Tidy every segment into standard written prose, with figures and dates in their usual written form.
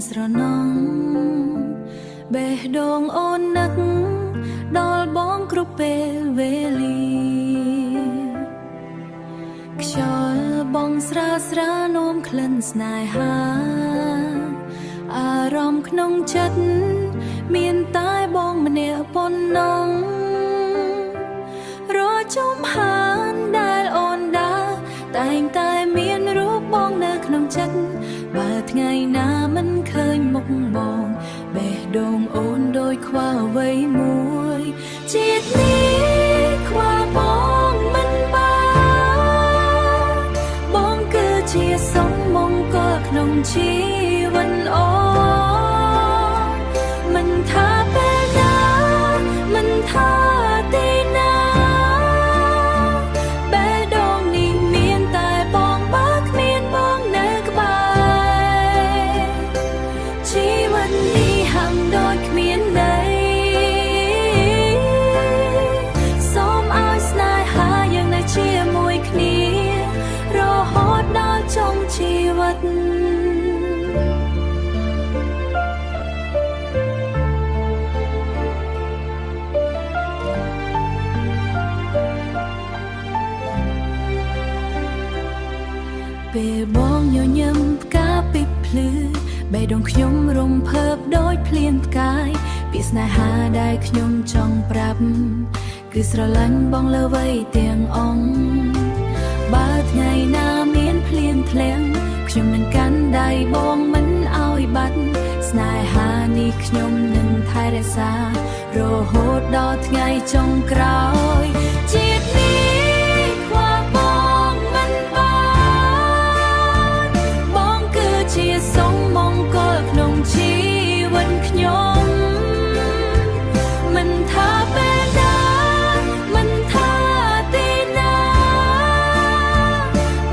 ស្រណងបេះដូងអូននឹកដល់បងគ្រប់ពេលវេលាខ្យល់បងស្រាស្រានោមក្លិនស្នេហាអារម្មណ៍ក្នុងចិត្តមានតែបងម្នាក់ប៉ុណ្ណឹងរជុំហានដែលអូនដើរតែងតែមានរូបបងនៅក្នុងចិត្តបើថ្ងៃណាមិនឃើញមុខបងបេះដូងអូនដូចខ្វល់អ្វីមួយជាតិនេះខ្វល់បងមិនបានបងគឺជាសុំមង្គលក្នុងជីវិតអូនមិនថាពេលណាមិនថាទីណាបេះដូងនេះមានតែបងបើគ្មានបងនៅក្បែរជីវិតនេះហាំដូចគ្មានន័យសូមឲ្យស្នេហាយើងនៅជាមួយគ្នារហូតដល់ចុងជីវិតពេលបងញញឹមផ្កាពីភ្លឺបេះដូងខ្ញុំរំភើបដូចភ្លៀងផ្កាយពីស្នេហាដែលខ្ញុំចង់ប្រាប់គឺស្រឡាញ់បងលើវ័យទាំងអង្គបើថ្ងៃណាមានភ្លៀងធ្លាក់ខ្ញុំនឹងកាន់ដៃបងមិនឲ្យបាត់ស្នេហានេះខ្ញុំនឹងថែរក្សារហូតដល់ថ្ងៃចុងក្រោយជាតិនេះខ្វល់បងមិនបានបងគឺជាសុំមង្គលក្នុងជីវិតខ្ញុំមិនថាពេលណាមិនថាទីណា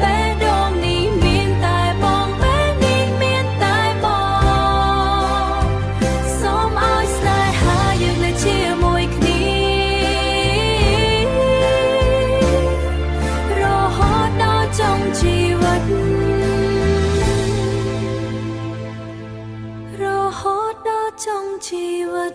បេះដូងនេះមានតែបងពេលនេះមានតែបងសូមឲ្យស្នេហាយើងនៅជាមួយគ្នារហូតដល់ចុងជីវិតរហូតដល់ចុងជីវិត